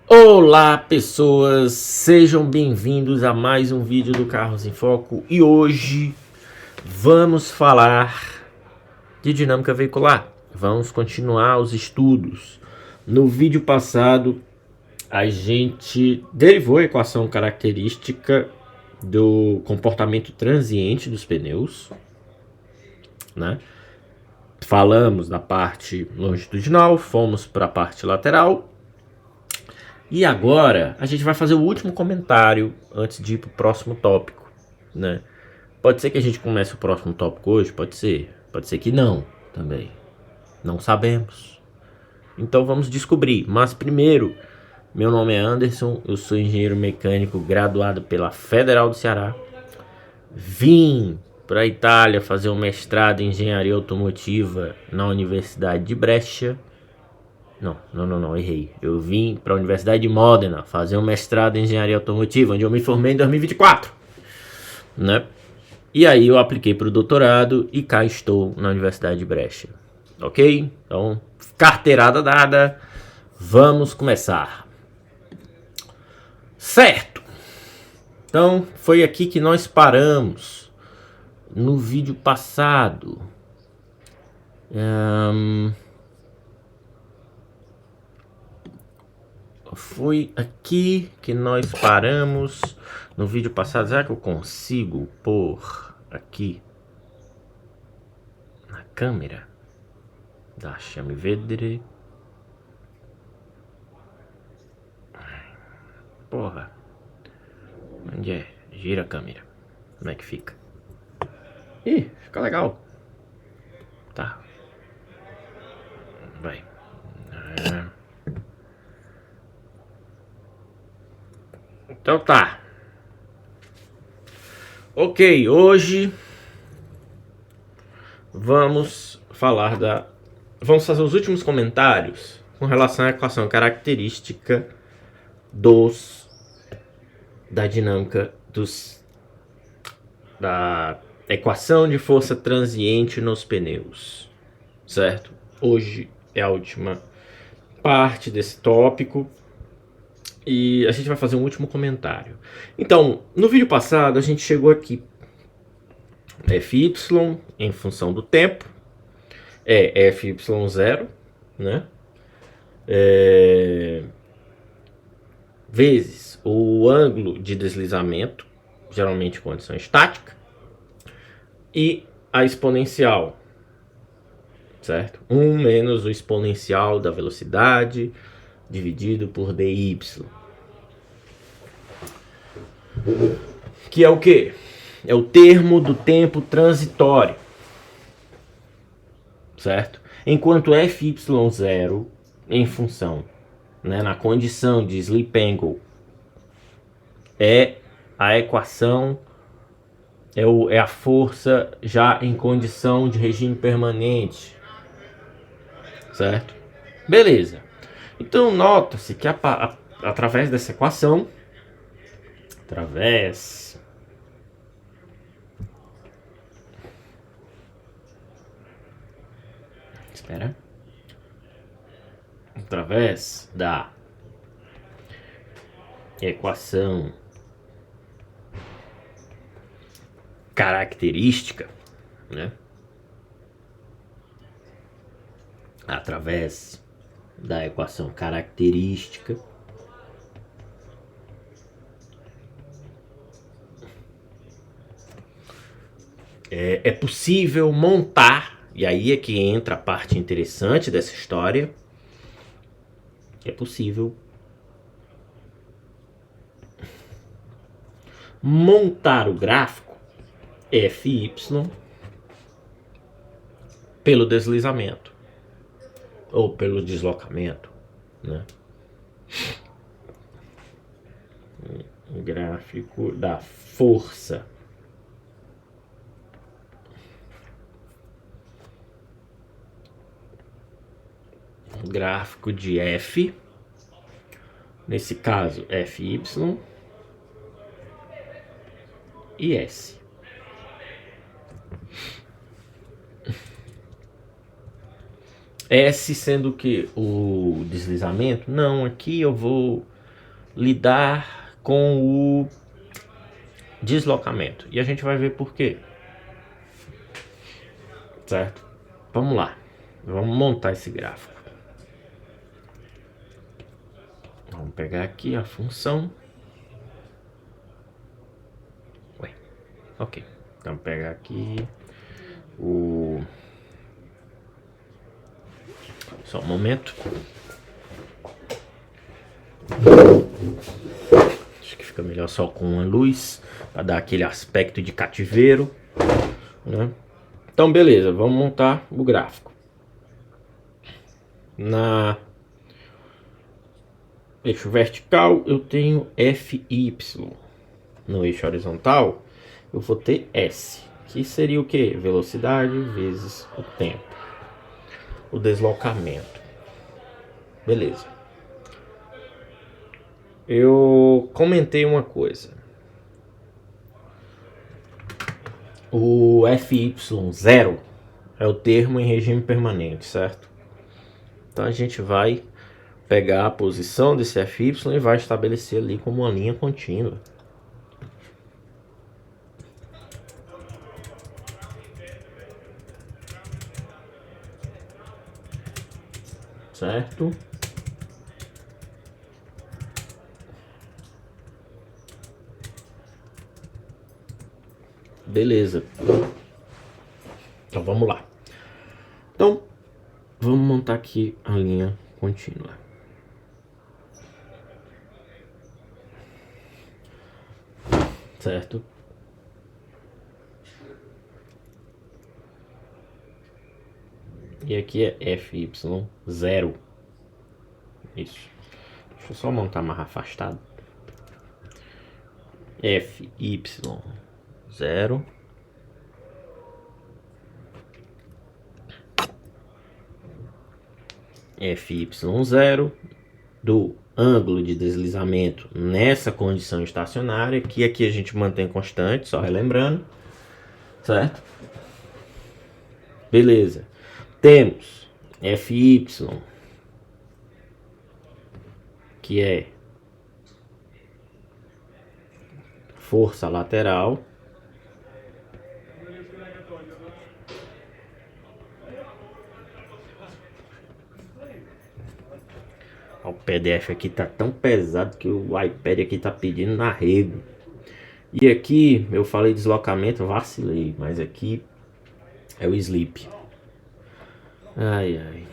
Olá pessoas, sejam bem-vindos a mais um vídeo do Carros em Foco e hoje vamos falar de dinâmica veicular. Vamos continuar os estudos. No vídeo passado a gente derivou a equação característica do comportamento transiente dos pneus, né? Falamos da parte longitudinal, fomos para a parte lateral. E agora a gente vai fazer o último comentário antes de ir para o próximo tópico, né? Pode ser que a gente comece o próximo tópico hoje, pode ser que não também, não sabemos. Então vamos descobrir, mas primeiro, meu nome é Anderson, eu sou engenheiro mecânico graduado pela Federal do Ceará. Vim para a Itália fazer um mestrado em engenharia automotiva na Universidade de Brescia. Não, errei. Eu vim para a Universidade de Modena fazer um mestrado em engenharia automotiva, onde eu me formei em 2024, né? E aí eu apliquei para o doutorado e cá estou na Universidade de Brescia, ok? Então, carteirada dada, vamos começar. Certo! Então, foi aqui que nós paramos no vídeo passado. Foi aqui que nós paramos no vídeo passado. Será que eu consigo pôr aqui na câmera? Deixa-me ver. Porra. Onde é? Gira a câmera. Como é que fica? Ih, fica legal. Tá. Vai. Então tá. Ok, hoje vamos fazer os últimos comentários com relação à equação característica da dinâmica da equação de força transiente nos pneus, certo? Hoje é a última parte desse tópico e a gente vai fazer um último comentário. Então, no vídeo passado a gente chegou aqui. Fy em função do tempo é Fy0, né? Vezes o ângulo de deslizamento, geralmente condição estática, e a exponencial, certo? 1 menos o exponencial da velocidade dividido por dy. Que é o quê? É o termo do tempo transitório, certo? Enquanto Fy0 em função, né, na condição de slip angle, é a equação, é a força já em condição de regime permanente, certo? Beleza. Então nota-se que através dessa equação, através da equação característica, né? Através da equação característica, é possível montar, e aí é que entra a parte interessante dessa história, é possível montar o gráfico Fy pelo deslizamento ou pelo deslocamento, né? O gráfico da força gráfico de F, nesse caso Fy e S. S sendo que o deslizamento, não, aqui eu vou lidar com o deslocamento. E a gente vai ver por quê. Certo? Vamos lá. Vamos montar esse gráfico. Vamos pegar aqui a função. Ué, ok. Então pegar aqui o... Só um momento. Acho que fica melhor só com uma luz, para dar aquele aspecto de cativeiro, né? Então beleza, vamos montar o gráfico. Na eixo vertical eu tenho FY. No eixo horizontal eu vou ter S, que seria o que? Velocidade vezes o tempo, o deslocamento. Beleza. Eu comentei uma coisa. O FY0 é o termo em regime permanente, certo? Então a gente vai pegar a posição desse FY e vai estabelecer ali como uma linha contínua. Certo? Beleza. Então vamos lá. Então vamos montar aqui a linha contínua. Certo? E aqui é FY0. Isso. Deixa eu só montar mais afastado. FY0. FY0 do ângulo de deslizamento nessa condição estacionária, que aqui a gente mantém constante, só relembrando, certo? Beleza. Temos FY, que é força lateral, o PDF aqui tá tão pesado que o iPad aqui tá pedindo arrego. E aqui eu falei deslocamento, vacilei, mas aqui é o slip. Ai, ai.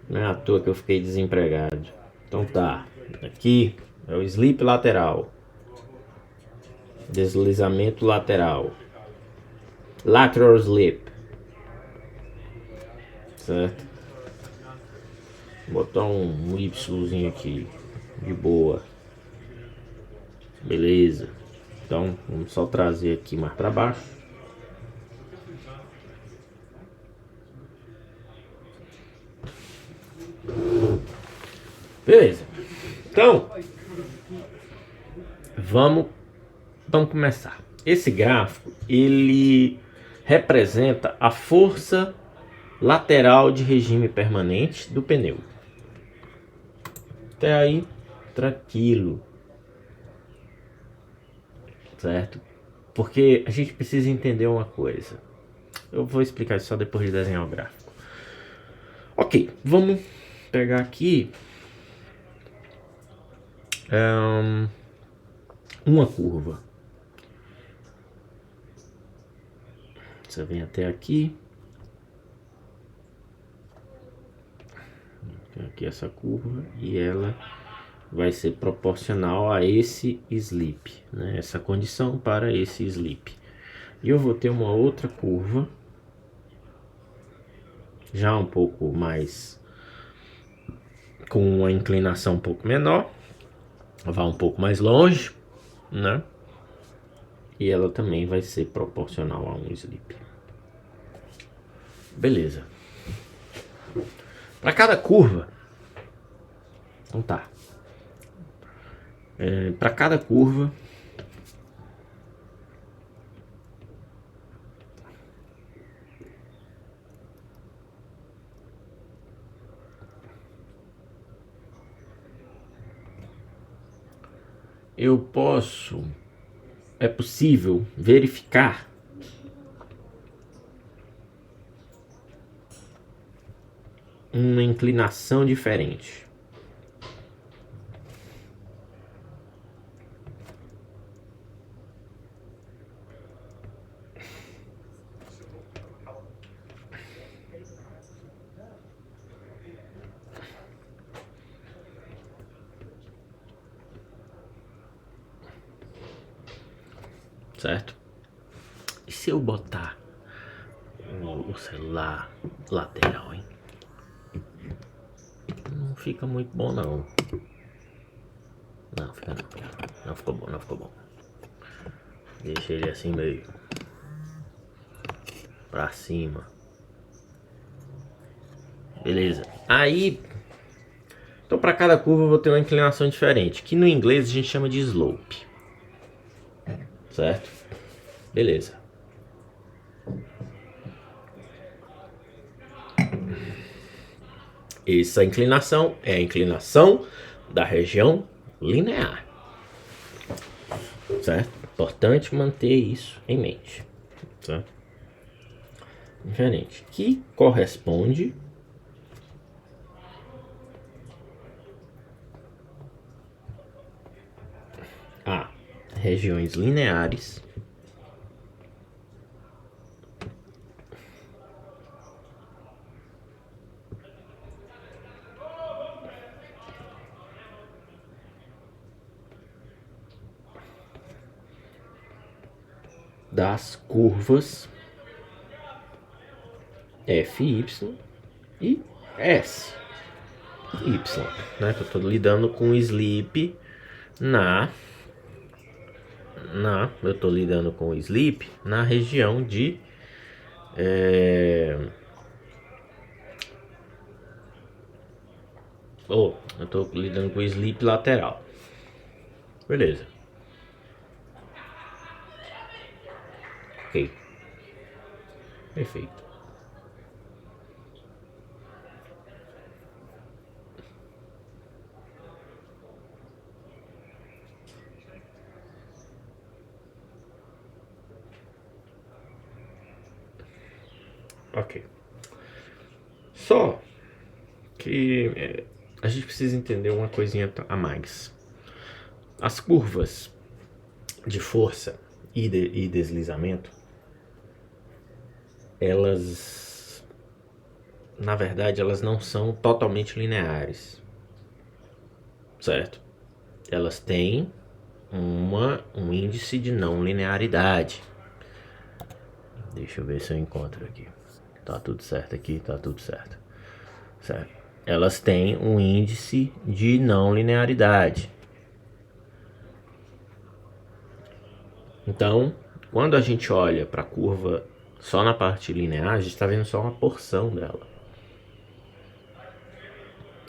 Não é à toa que eu fiquei desempregado. Então tá, aqui é o slip lateral, deslizamento lateral, lateral slip, certo? Vou botar um Yzinho aqui, de boa. Beleza. Então vamos só trazer aqui mais para baixo. Beleza. Então vamos começar. Esse gráfico ele representa a força lateral de regime permanente do pneu. Até aí tranquilo, certo? Porque a gente precisa entender uma coisa. Eu vou explicar isso só depois de desenhar o gráfico. Ok, vamos pegar aqui uma curva. Você vem até aqui. Tem aqui essa curva e ela vai ser proporcional a esse slip, né? Essa condição para esse slip. E eu vou ter uma outra curva, já um pouco mais, com uma inclinação um pouco menor, vai um pouco mais longe, né? E ela também vai ser proporcional a um slip. Beleza. Para cada curva, então tá. Para cada curva, é possível verificar uma inclinação diferente. Certo? E se eu botar o celular lateral, hein? Não fica muito bom, não. Não, fica não, fica não. Não ficou bom, não ficou bom. Deixa ele assim meio pra cima. Beleza. Aí, então para cada curva eu vou ter uma inclinação diferente, que no inglês a gente chama de slope. Certo? Beleza. Essa inclinação é a inclinação da região linear. Certo? Importante manter isso em mente. Certo? Diferente. Que corresponde a regiões lineares das curvas F, Y e S. Y, né? Que eu tô lidando com sleep eu tô lidando com sleep na região de eu tô lidando com sleep lateral. Beleza. Ok. Perfeito. Ok. Só que a gente precisa entender uma coisinha a mais. As curvas de força e deslizamento, elas, na verdade, elas não são totalmente lineares, certo? Elas têm um índice de não linearidade. Deixa eu ver se eu encontro aqui. Tá tudo certo aqui, tá tudo certo. Certo? Elas têm um índice de não linearidade. Então, quando a gente olha para a curva só na parte linear, a gente está vendo só uma porção dela,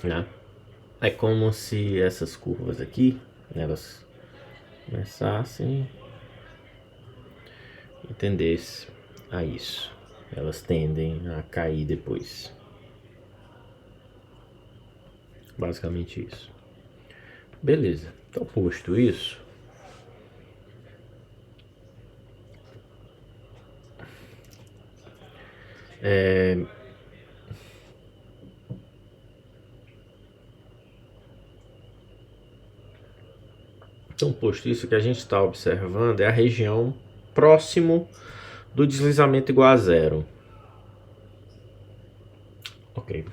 né? É como se essas curvas aqui, elas começassem a tendesse a isso. Elas tendem a cair depois. Basicamente isso. Beleza. Então, posto isso, o que a gente está observando é a região próximo do deslizamento igual a zero. Ok.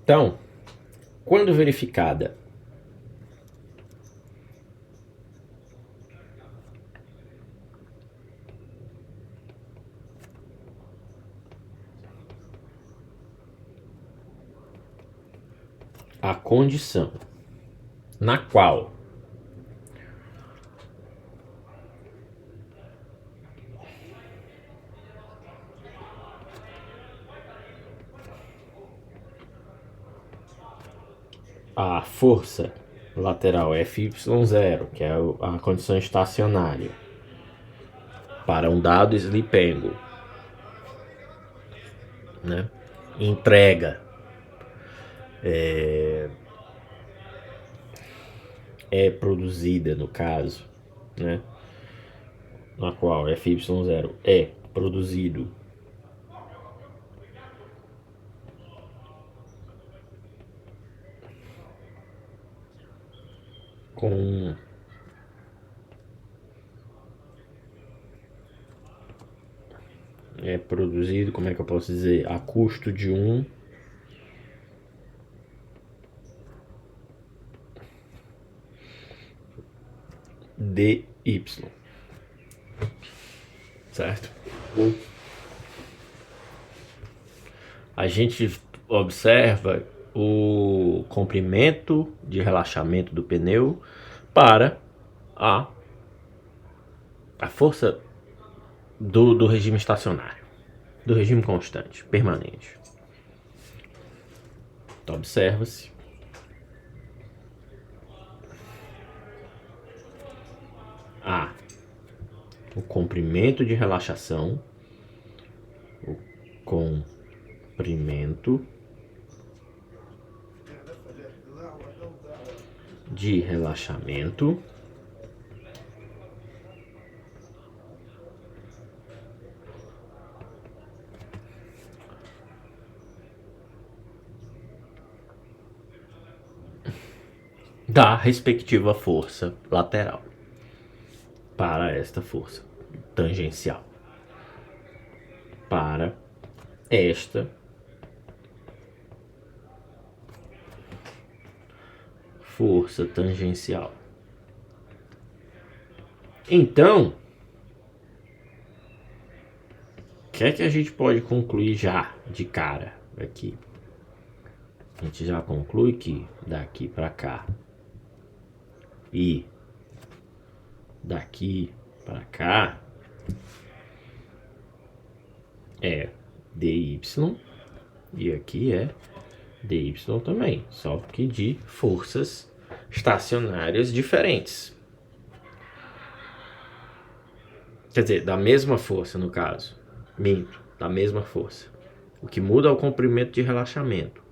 Então, quando verificada a condição na qual a força lateral FY0, que é a condição estacionária, para um dado sleep angle, né? Entrega é produzida, no caso, né? Na qual FY0 é produzido com como é que eu posso dizer, a custo de um DY, certo? A gente observa o comprimento de relaxamento do pneu para a força do regime estacionário, do regime constante, permanente. Então observa-se o comprimento de relaxação, o comprimento de relaxamento da respectiva força lateral para esta força tangencial, para esta força tangencial. Então, o que é que a gente pode concluir já de cara aqui? A gente já conclui que daqui para cá e daqui para cá é dy e aqui é dy também, só que de forças estacionárias diferentes. Quer dizer, da mesma força no caso. Minto, da mesma força. O que muda é o comprimento de relaxamento.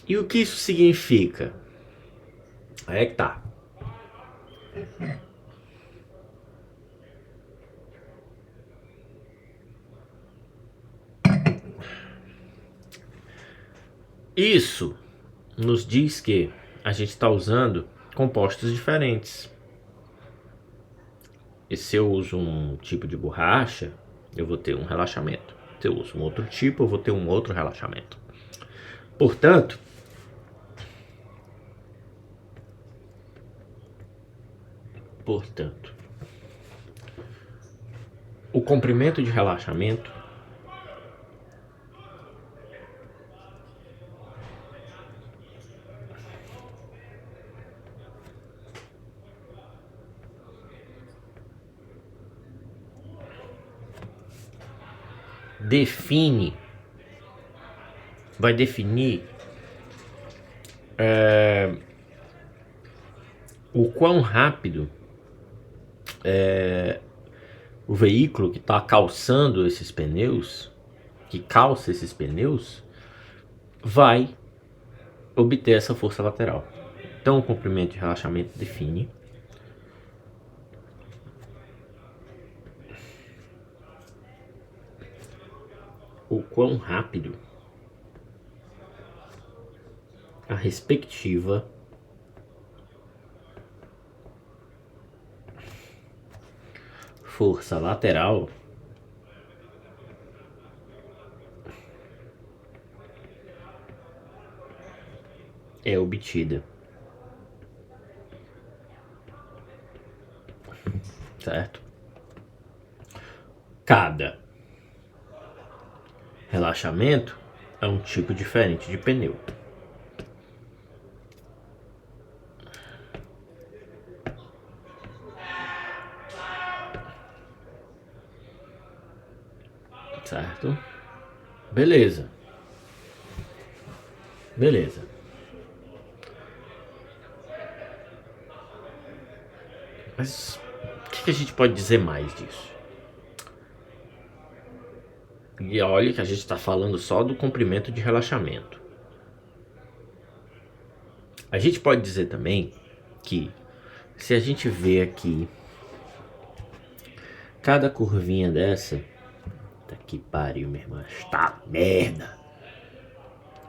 E o que isso significa? Aí é que tá. Isso nos diz que a gente está usando compostos diferentes. E se eu uso um tipo de borracha, eu vou ter um relaxamento. Se eu uso um outro tipo, eu vou ter um outro relaxamento. Portanto, o comprimento de relaxamento vai definir o quão rápido o veículo que está calçando esses pneus, que calça esses pneus, vai obter essa força lateral. Então o comprimento de relaxamento define o quão rápido a respectiva força lateral é obtida, certo? Cada relaxamento é um tipo diferente de pneu. Certo? Beleza. Mas o que a gente pode dizer mais disso? E olha que a gente está falando só do comprimento de relaxamento. A gente pode dizer também que se a gente vê aqui cada curvinha dessa, tá que pariu, minha irmã, está merda.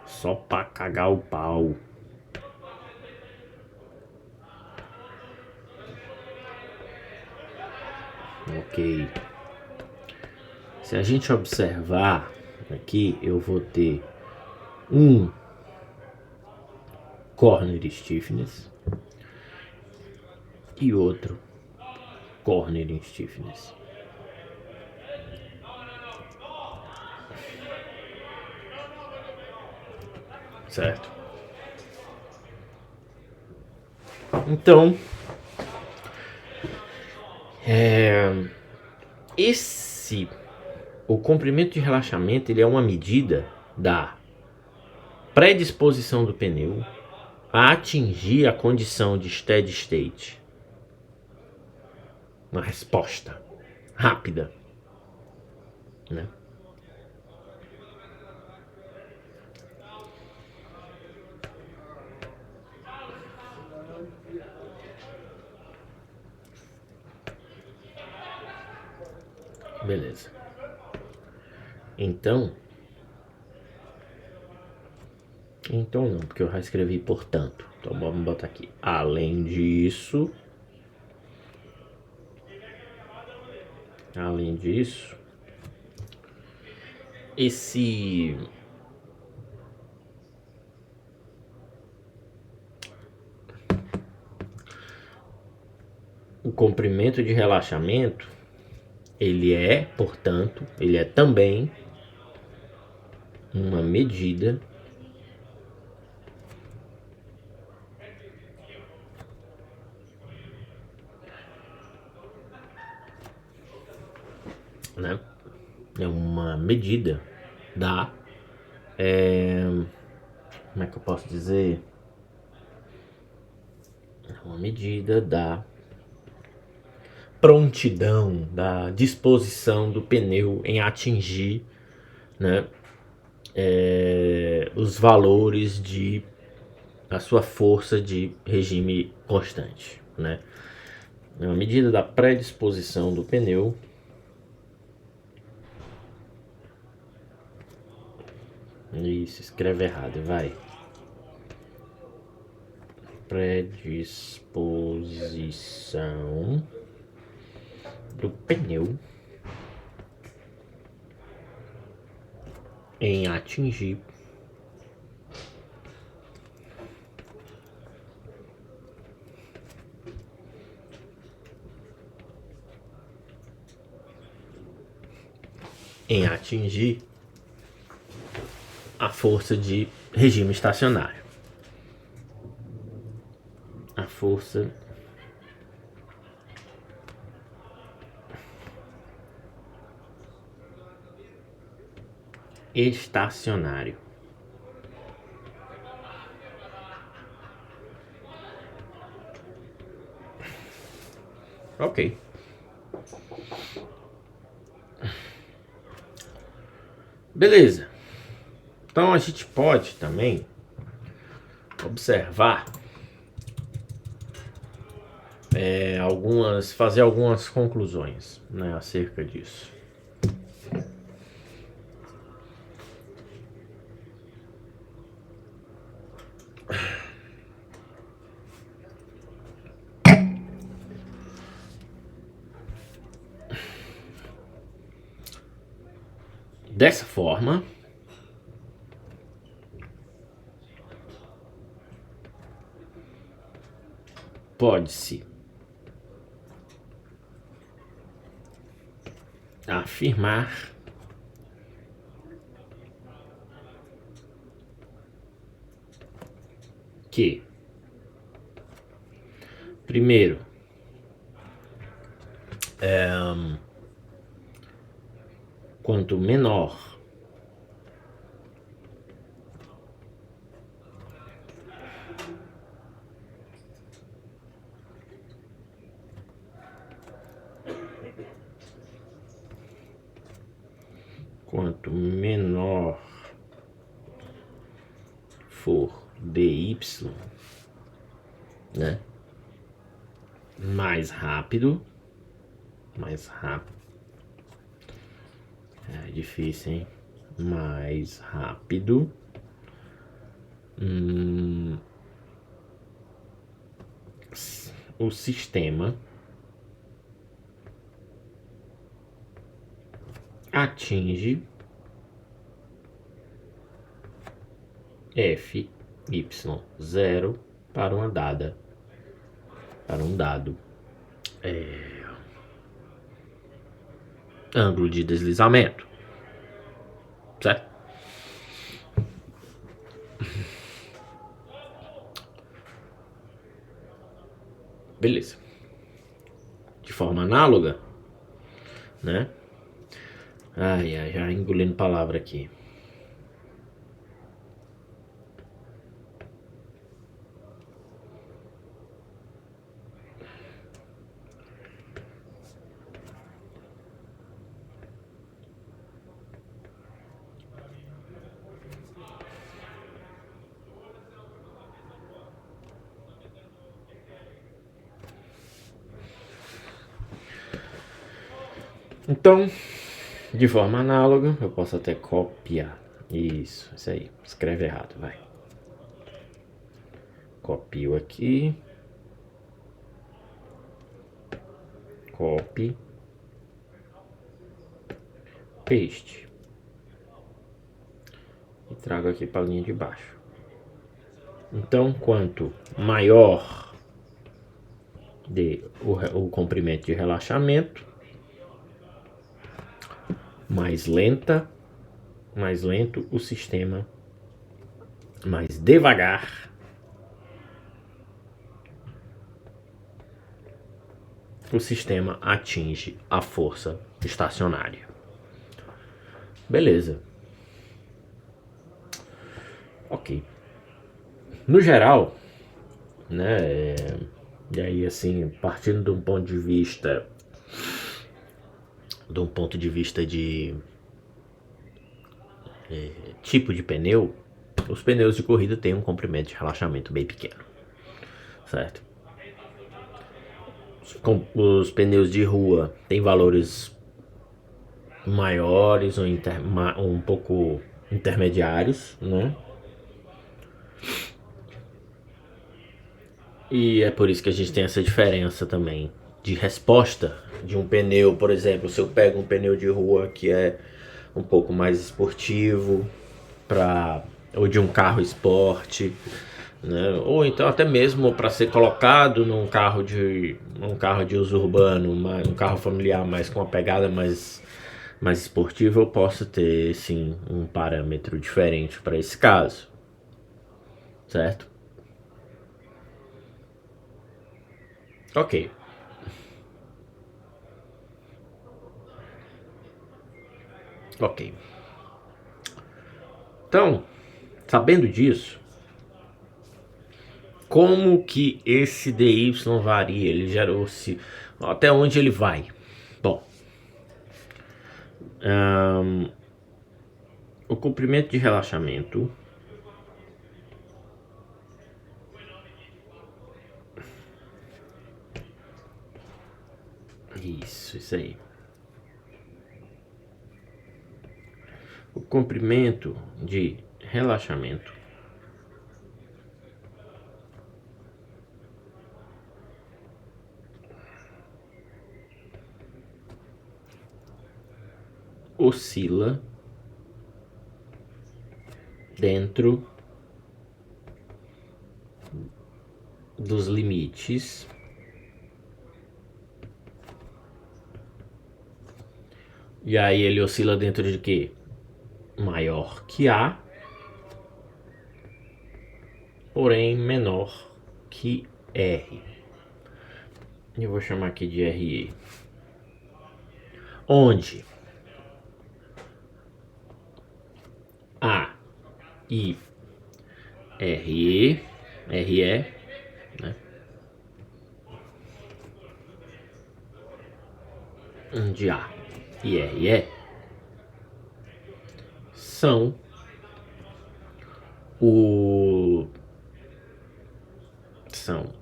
Só pra cagar o pau. Ok. Se a gente observar aqui, eu vou ter um corner stiffness e outro corner stiffness. Certo? Então, o comprimento de relaxamento, ele é uma medida da predisposição do pneu a atingir a condição de steady state. Uma resposta rápida, né? Beleza. Então não, porque eu já escrevi portanto. Então vamos botar aqui. Além disso, esse o comprimento de relaxamento, ele é, portanto, ele é também uma medida né? É uma medida da como é que eu posso dizer? É uma medida da prontidão, da disposição do pneu em atingir, né, os valores de a sua força de regime constante, né? É uma medida da predisposição do pneu Isso, escreve errado, vai. Predisposição do pneu em atingir a força de regime estacionário. A força estacionário. Ok. Beleza. Então a gente pode também observar fazer algumas conclusões, né, acerca disso. Dessa forma, pode-se afirmar que, primeiro, quanto menor quanto menor for dy, né? Mais rápido. É difícil, hein? Mais rápido. O sistema atinge fy0 para um dado ângulo de deslizamento, certo? Beleza. De forma análoga, né? Ai, já engolindo palavra aqui. Então, de forma análoga, eu posso até copiar. Isso aí. Escreve errado, vai. Copio aqui. Copy. Paste. E trago aqui para a linha de baixo. Então, quanto maior o comprimento de relaxamento, mais lento o sistema, mais devagar o sistema atinge a força estacionária. Beleza. Ok. No geral, né, e aí assim, partindo de um ponto de vista de tipo de pneu, os pneus de corrida têm um comprimento de relaxamento bem pequeno, certo? Os pneus de rua têm valores maiores ou um pouco intermediários, né? E é por isso que a gente tem essa diferença também de resposta de um pneu. Por exemplo, se eu pego um pneu de rua que é um pouco mais esportivo, ou de um carro esporte, né? Ou então até mesmo para ser colocado num carro de uso urbano, um carro familiar, mais com uma pegada mais esportiva, eu posso ter sim um parâmetro diferente para esse caso, certo? Ok. Então, sabendo disso, como que esse dy varia? Ele gerou-se até onde ele vai? Bom, o comprimento de relaxamento isso aí. O comprimento de relaxamento oscila dentro dos limites e aí ele oscila dentro de quê? Maior que A, porém menor que R. Eu vou chamar aqui de RE. Onde A, I, RE, RE, né? Onde A e RE são o são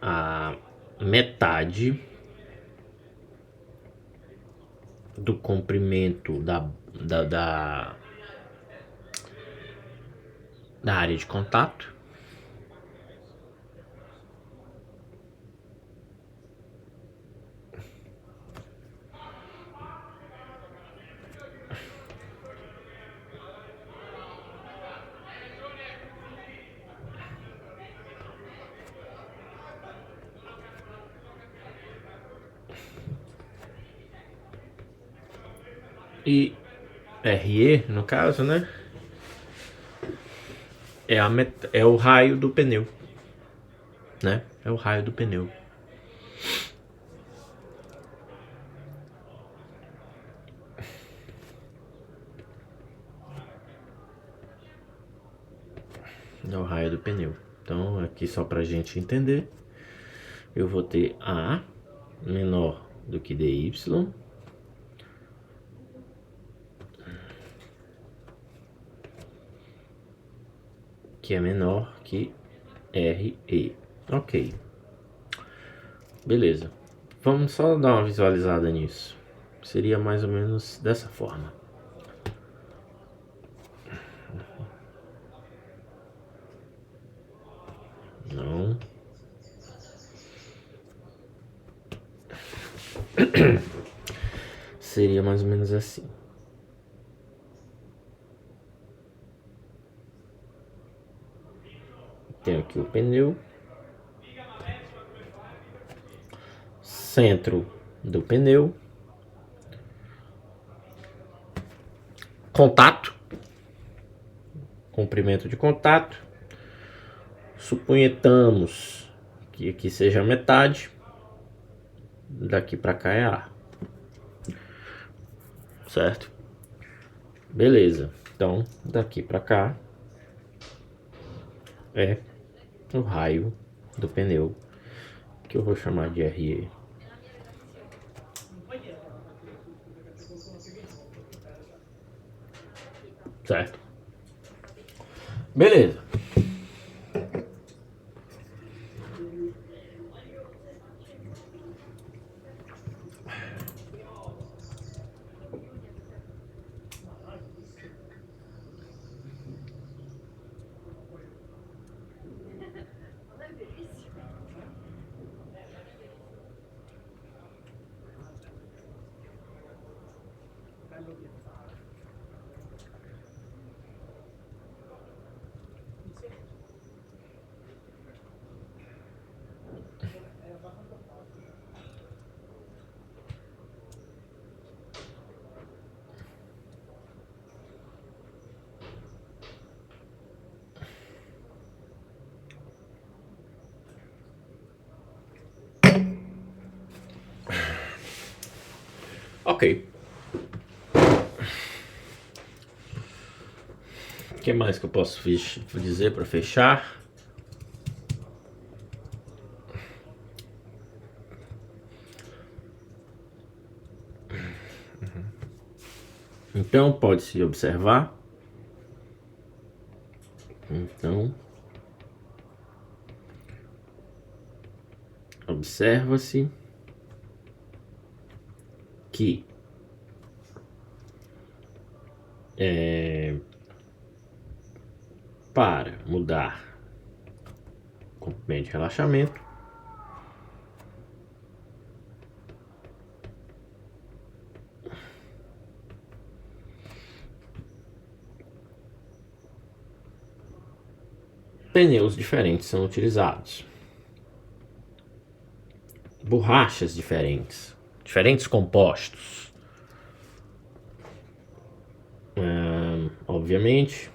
a metade do comprimento da área de contato e RE, no caso, né? É o raio do pneu, né? É o raio do pneu. É o raio do pneu. Então, aqui só pra gente entender, eu vou ter A menor do que DY, que é menor que RE. Ok. Beleza. Vamos só dar uma visualizada nisso. Seria mais ou menos dessa forma. Não. Seria mais ou menos assim. Tenho aqui o pneu. Centro do pneu. Contato. Comprimento de contato. Suponhamos que aqui seja a metade. Daqui para cá é A. Certo? Beleza. Então, daqui para cá é o raio do pneu, que eu vou chamar de RE. Certo? Beleza. Ok. O que mais que eu posso dizer para fechar? Então, pode-se observar. Então, observa-se que para mudar o comprimento de relaxamento, pneus diferentes são utilizados. Borrachas diferentes, diferentes compostos. Obviamente,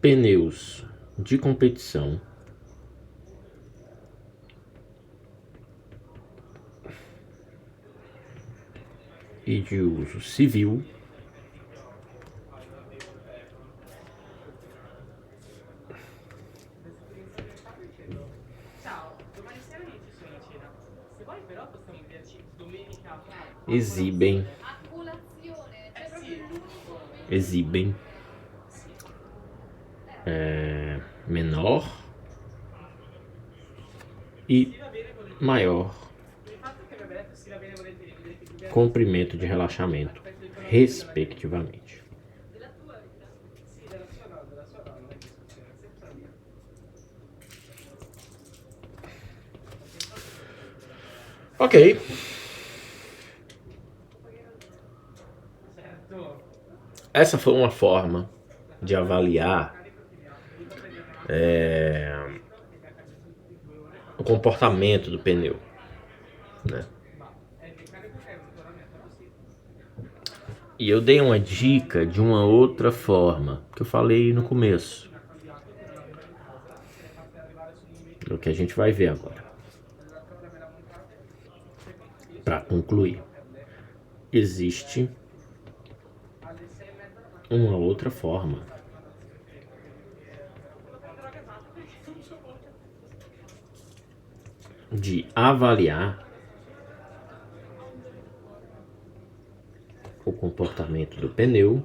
pneus de competição e de uso civil exibem menor e maior comprimento de relaxamento, respectivamente. Ok. Essa foi uma forma de avaliar o comportamento do pneu, né? E eu dei uma dica de uma outra forma que eu falei no começo, do que a gente vai ver agora. Para concluir, existe uma outra forma de avaliar o comportamento do pneu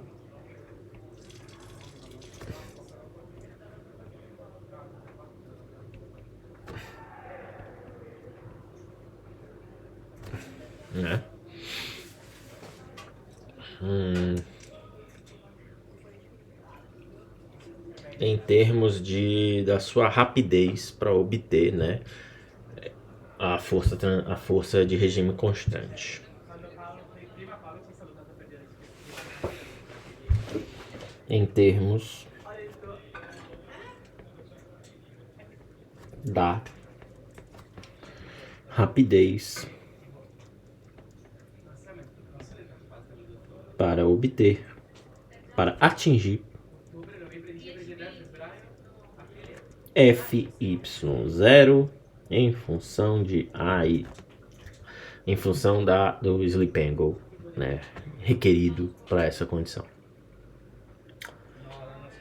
né? Em termos da sua rapidez para obter, né, a força de regime constante. Em termos da rapidez para obter, para atingir FY0 em função de AI, em função do sleep angle, né, requerido para essa condição.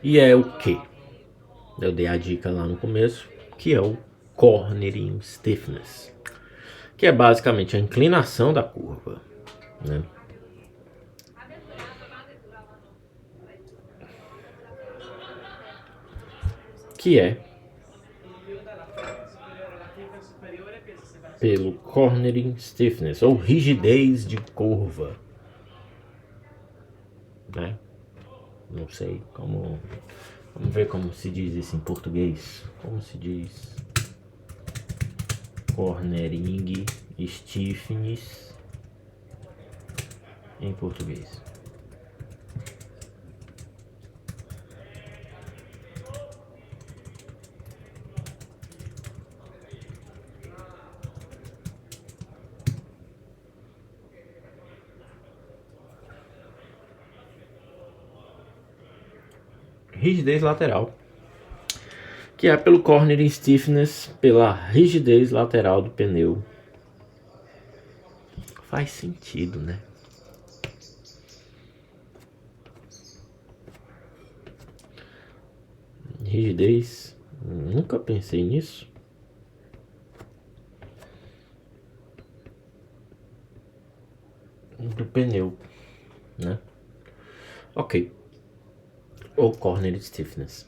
E é o que? Eu dei a dica lá no começo, que é o cornering stiffness, que é basicamente a inclinação da curva, né? Que é pelo cornering stiffness, ou rigidez de curva, né? Não sei como. Vamos ver como se diz isso em português. Como se diz cornering stiffness em português? Rigidez lateral, que é pelo cornering stiffness, pela rigidez lateral do pneu. Faz sentido, né? Rigidez, nunca pensei nisso. Do pneu, né? Ok. Ou corner stiffness.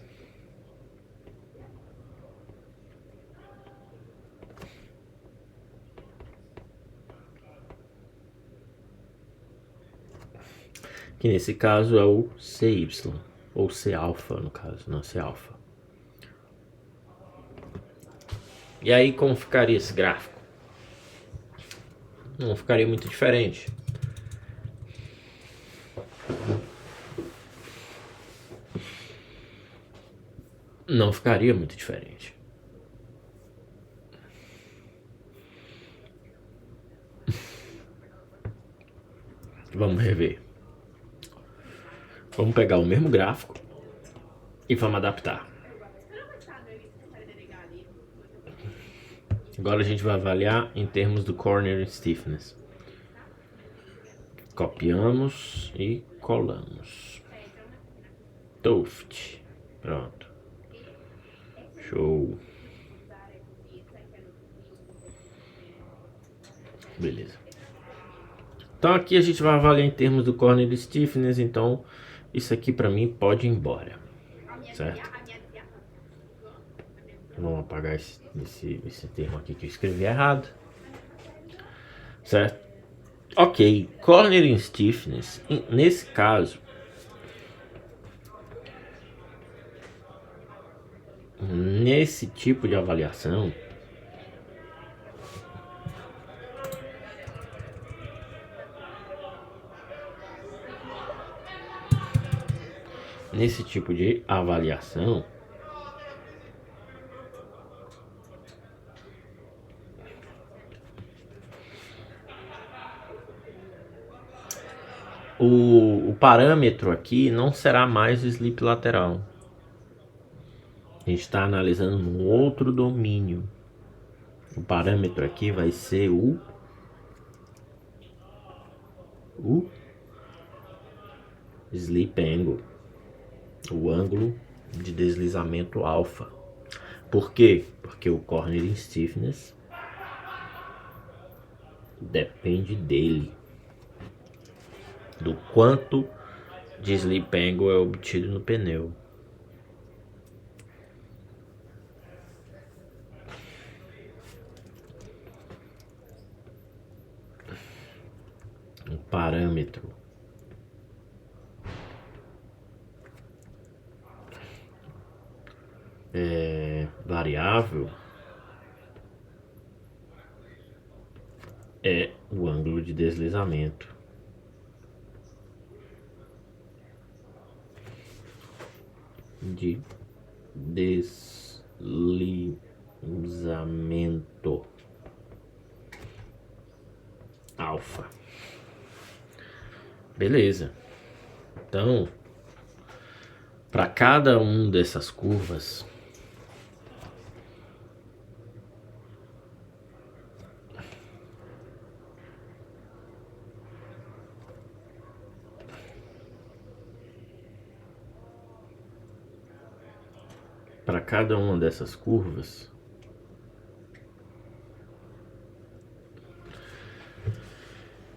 Que nesse caso é o CY, ou C alfa no caso, não C alfa. E aí como ficaria esse gráfico? Não ficaria muito diferente. Não ficaria muito diferente. Vamos rever. Vamos pegar o mesmo gráfico e vamos adaptar. Agora a gente vai avaliar em termos do corner stiffness. Copiamos e colamos. Toft. Pronto. Show. Beleza. Então aqui a gente vai avaliar em termos do corner stiffness, então isso aqui para mim pode ir embora, certo? Vamos apagar esse termo aqui que eu escrevi errado, certo? Ok, corner stiffness, nesse caso, nesse tipo de avaliação, o parâmetro aqui não será mais o slip lateral. A gente está analisando um outro domínio. O parâmetro aqui vai ser o sleep angle, o ângulo de deslizamento alfa. Por quê? Porque o corner stiffness depende dele, do quanto de slip angle é obtido no pneu. Um parâmetro variável é o ângulo de deslizamento. Alfa. Beleza. Então, para cada um dessas curvas,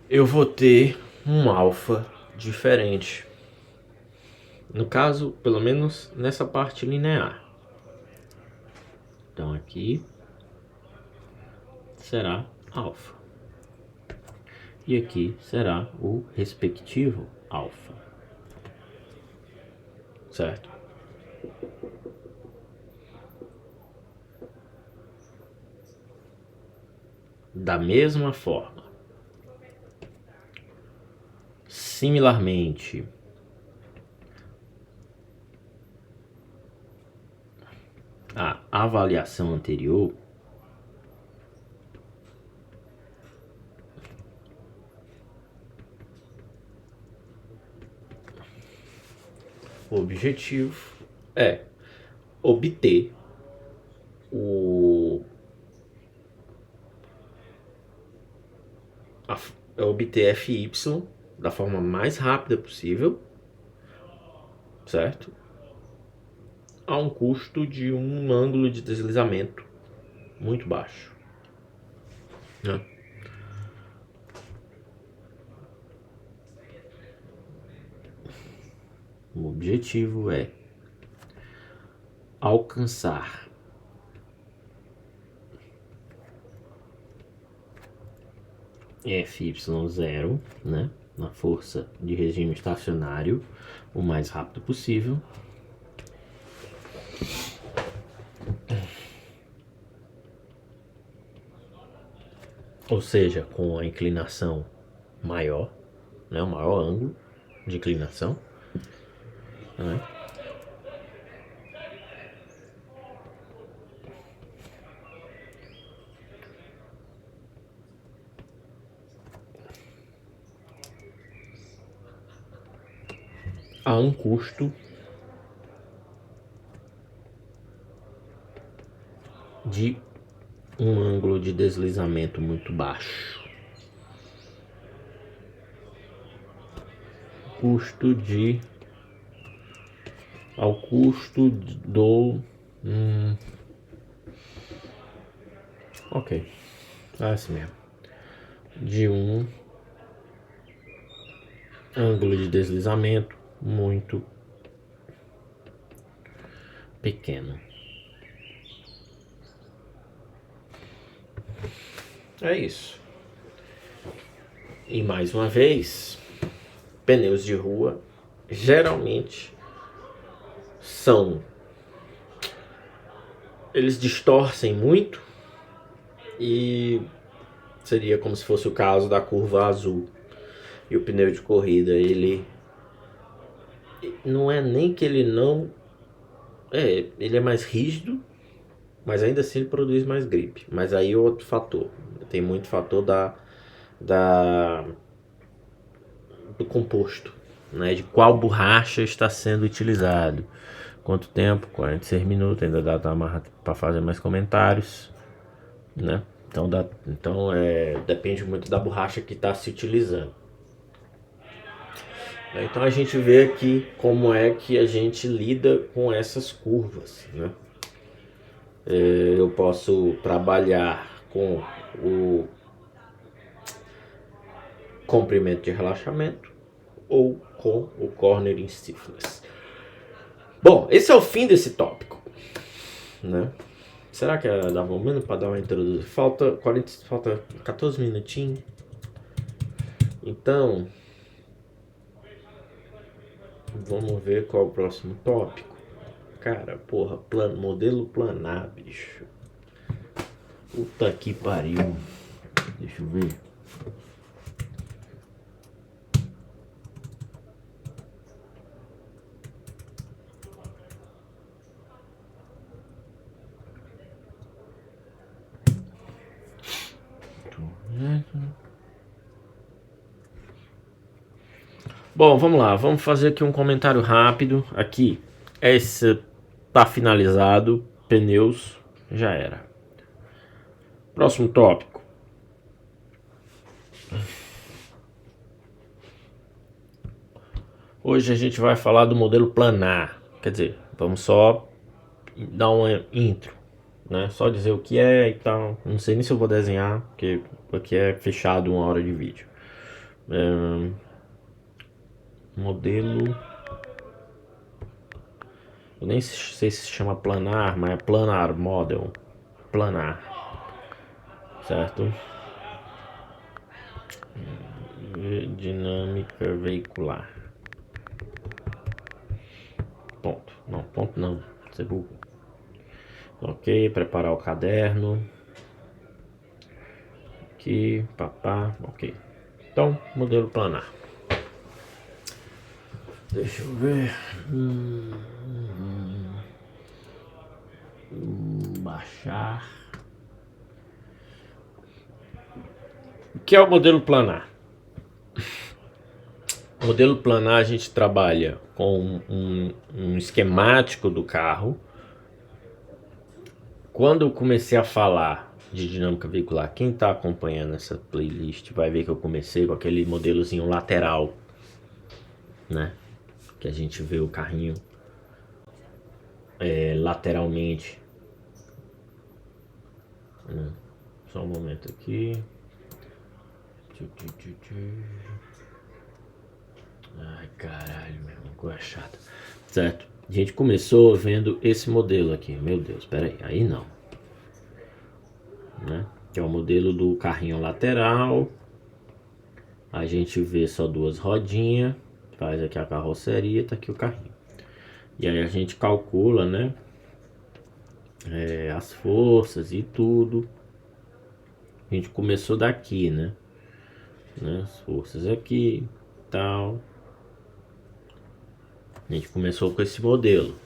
eu vou ter um alfa diferente. No caso, pelo menos nessa parte linear. Então aqui será alfa. E aqui será o respectivo alfa. Certo? Da mesma forma, similarmente, a avaliação anterior o objetivo é obter obter FY da forma mais rápida possível, certo? A um custo de um ângulo de deslizamento muito baixo, né? O objetivo é alcançar FY0, né, na força de regime estacionário, o mais rápido possível. Ou seja, com a inclinação maior, né, o maior ângulo de inclinação, né? A um custo de um ângulo de deslizamento muito baixo. Ao custo do ok, é assim mesmo, de um ângulo de deslizamento muito pequeno. É isso. E mais uma vez, pneus de rua geralmente eles distorcem muito e seria como se fosse o caso da curva azul. E o pneu de corrida, ele não é nem que ele não ele é mais rígido, mas ainda assim ele produz mais gripe. Mas aí outro fator, tem muito fator do composto, né? De qual borracha está sendo utilizado. Quanto tempo? 46 minutos, ainda dá para fazer mais comentários, né? Então depende muito da borracha que está se utilizando. Então a gente vê aqui como é que a gente lida com essas curvas, né? Eu posso trabalhar com o comprimento de relaxamento ou com o cornering stiffness. Bom, esse é o fim desse tópico, né? Será que dá menos para dar uma introdução? Falta 14 minutinhos. Então, vamos ver qual é o próximo tópico. Cara, porra, modelo planar, bicho. Puta que pariu. Deixa eu ver. Bom, vamos lá, vamos fazer aqui um comentário rápido. Aqui, esse tá finalizado, pneus, já era. Próximo tópico. Hoje a gente vai falar do modelo planar. Quer dizer, vamos só dar uma intro, né? Só dizer o que é e tal. Não sei nem se eu vou desenhar, porque aqui é fechado 1 hora de vídeo. Modelo, eu nem sei se chama planar, mas é planar model, planar, certo? Dinâmica veicular. Ponto não, você burro. Ok, preparar o caderno. Aqui, papá, ok. Então, modelo planar. Deixa eu ver. Baixar. O que é o modelo planar? O modelo planar a gente trabalha com um esquemático do carro. Quando eu comecei a falar de dinâmica veicular, quem está acompanhando essa playlist vai ver que eu comecei com aquele modelozinho lateral, né? Que a gente vê o carrinho lateralmente. Só um momento aqui. Ai, caralho, meu irmão, é chato. Certo? A gente começou vendo esse modelo aqui. Meu Deus, peraí. Aí não. Né? Que é o modelo do carrinho lateral. A gente vê só 2 rodinhas. Faz aqui a carroceria, tá aqui o carrinho. E aí a gente calcula, né? As forças e tudo. A gente começou daqui, né? As forças aqui, tal. A gente começou com esse modelo.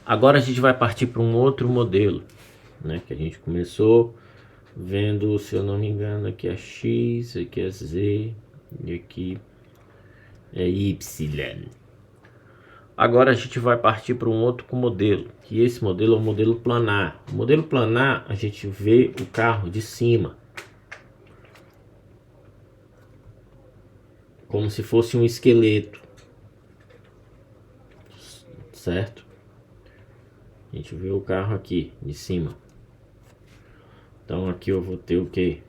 Agora a gente vai partir para um outro modelo, né? Que a gente começou vendo, se eu não me engano, aqui é X, aqui é Z e aqui é Y. Agora a gente vai partir para um outro modelo, que esse modelo é o modelo planar. O modelo planar a gente vê o carro de cima, como se fosse um esqueleto, certo? A gente vê o carro aqui de cima. Então aqui eu vou ter o que?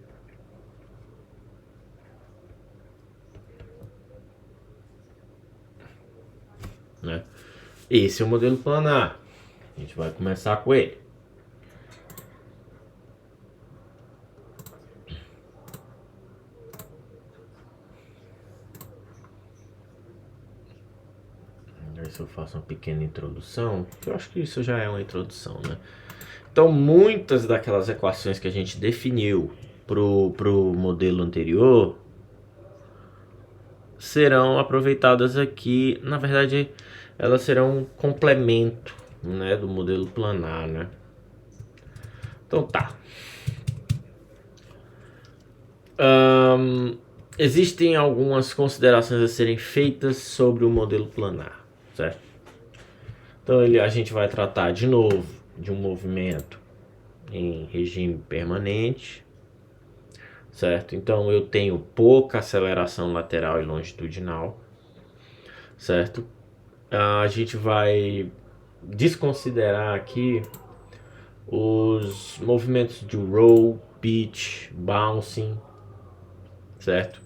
Esse é o modelo planar. A gente vai começar com ele. Vamos ver se eu faço uma pequena introdução. Eu acho que isso já é uma introdução, né? Então, muitas daquelas equações que a gente definiu pro modelo anterior serão aproveitadas aqui. Na verdade, elas serão um complemento, né, do modelo planar, né? Então tá. Existem algumas considerações a serem feitas sobre o modelo planar, certo? Então a gente vai tratar de novo de um movimento em regime permanente, certo? Então eu tenho pouca aceleração lateral e longitudinal, certo? A gente vai desconsiderar aqui os movimentos de roll, pitch, bouncing, certo?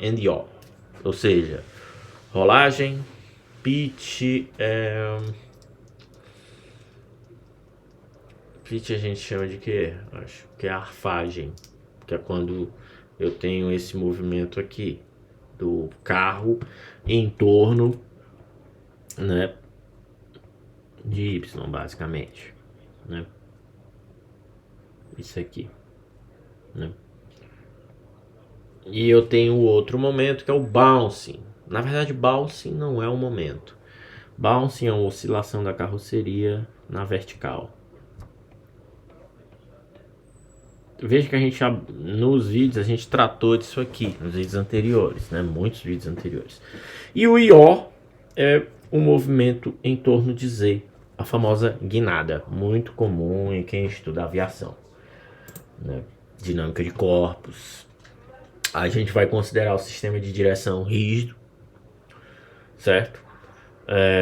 And yaw, ou seja, rolagem, pitch, pitch a gente chama de quê? Acho que é arfagem, que é quando eu tenho esse movimento aqui do carro em torno, né, de Y, basicamente, né? Isso aqui, né? E eu tenho outro momento que é o bouncing. Na verdade, bouncing não é um momento. Bouncing é uma oscilação da carroceria na vertical. Veja que a gente, nos vídeos, a gente tratou disso aqui, nos vídeos anteriores, né? Muitos vídeos anteriores. E o yaw é um movimento em torno de Z, a famosa guinada, muito comum em quem estuda aviação, né? Dinâmica de corpos. A gente vai considerar o sistema de direção rígido, certo?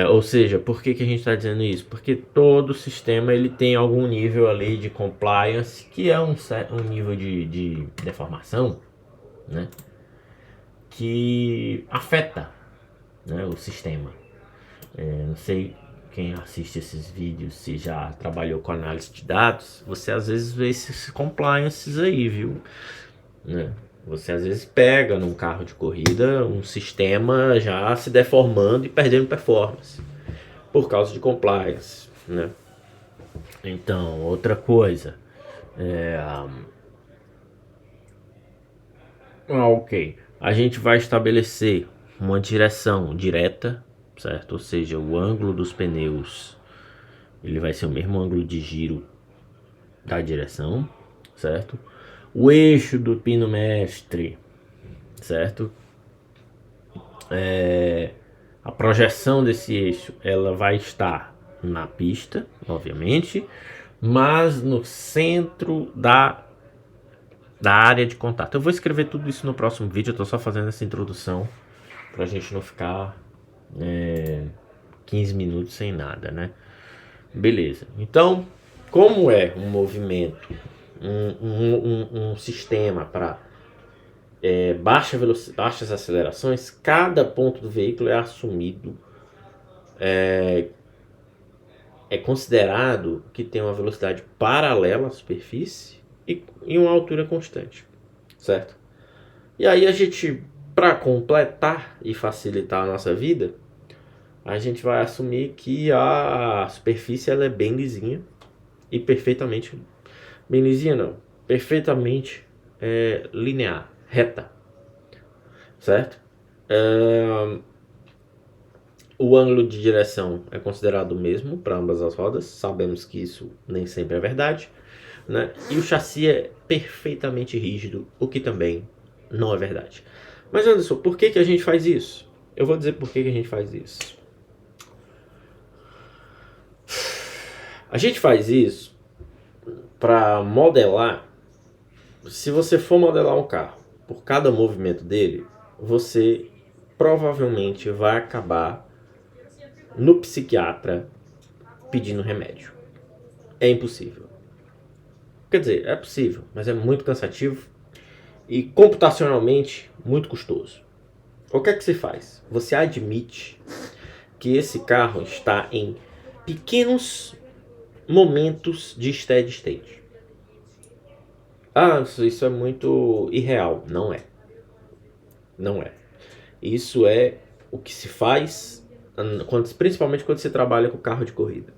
Ou seja, por que a gente está dizendo isso? Porque todo sistema ele tem algum nível ali de compliance, que é um nível de deformação, né? Que afeta, né, o sistema. Não sei quem assiste esses vídeos se já trabalhou com análise de dados, você às vezes vê esses compliances aí, viu? Né? Você às vezes pega num carro de corrida um sistema já se deformando e perdendo performance por causa de compliance, né? Então, outra coisa, ok, a gente vai estabelecer uma direção direta, certo? Ou seja, o ângulo dos pneus ele vai ser o mesmo ângulo de giro da direção, certo? O eixo do pino mestre, certo? A projeção desse eixo ela vai estar na pista, obviamente, mas no centro da área de contato. Eu vou escrever tudo isso no próximo vídeo, eu tô só fazendo essa introdução pra gente não ficar 15 minutos sem nada, né? Beleza. Então, como é um movimento, um sistema para baixas acelerações, cada ponto do veículo é assumido, é considerado que tem uma velocidade paralela à superfície e uma altura constante, certo? E aí a gente, para completar e facilitar a nossa vida, a gente vai assumir que a superfície ela é bem lisinha e perfeitamente, bem lisinha não, perfeitamente linear, reta, certo? O ângulo de direção é considerado o mesmo para ambas as rodas, sabemos que isso nem sempre é verdade, né? E o chassi é perfeitamente rígido, o que também não é verdade. Mas Anderson, por que a gente faz isso? Eu vou dizer por que a gente faz isso. A gente faz isso para modelar. Se você for modelar um carro por cada movimento dele, você provavelmente vai acabar no psiquiatra pedindo remédio. É impossível. Quer dizer, é possível, mas é muito cansativo e computacionalmente muito custoso. O que é que se faz? Você admite que esse carro está em pequenos momentos de steady state. Ah, isso é muito irreal. Não é. Não é. Isso é o que se faz, principalmente quando você trabalha com carro de corrida.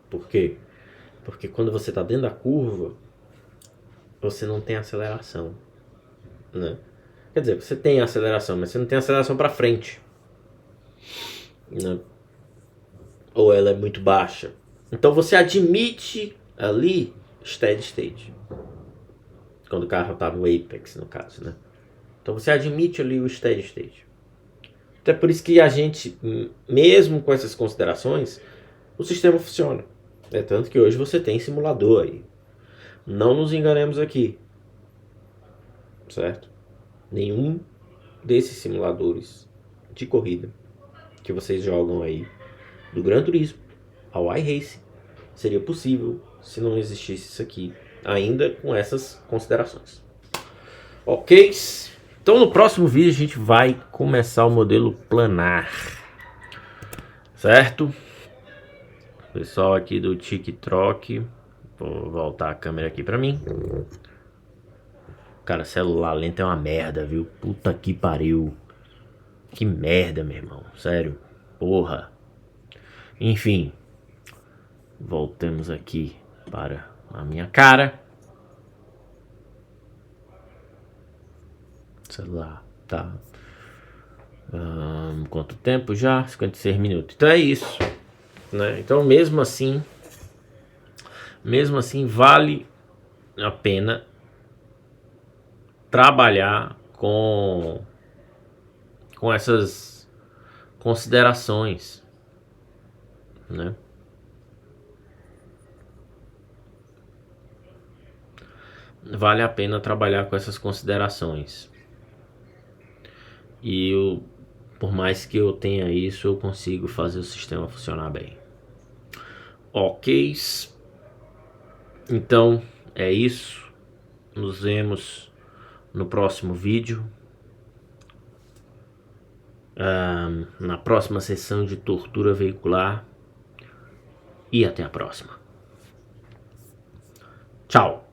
Por quê? Porque quando você está dentro da curva, você não tem aceleração, né? Quer dizer, você tem aceleração, mas você não tem aceleração para frente, né? Ou ela é muito baixa. Então você admite ali steady state. Quando o carro está no apex, no caso, né? Então você admite ali o steady state. Então é por isso que a gente, mesmo com essas considerações, o sistema funciona. É tanto que hoje você tem simulador aí. Não nos enganemos aqui, certo? Nenhum desses simuladores de corrida que vocês jogam aí, do Gran Turismo ao iRacing, seria possível se não existisse isso aqui, ainda com essas considerações. Ok? Então no próximo vídeo a gente vai começar o modelo planar, certo? Pessoal aqui do TikTok, vou voltar a câmera aqui pra mim. Cara, celular lento é uma merda, viu? Puta que pariu. Que merda, meu irmão. Sério. Porra. Enfim. Voltemos aqui para a minha cara. Celular, tá. Quanto tempo já? 56 minutos. Então é isso, né? Então mesmo assim vale a pena trabalhar com essas considerações, né? Vale a pena trabalhar com essas considerações. E por mais que eu tenha isso, eu consigo fazer o sistema funcionar bem. Ok. Então é isso. Nos vemos no próximo vídeo. Na próxima sessão de tortura veicular. E até a próxima. Tchau.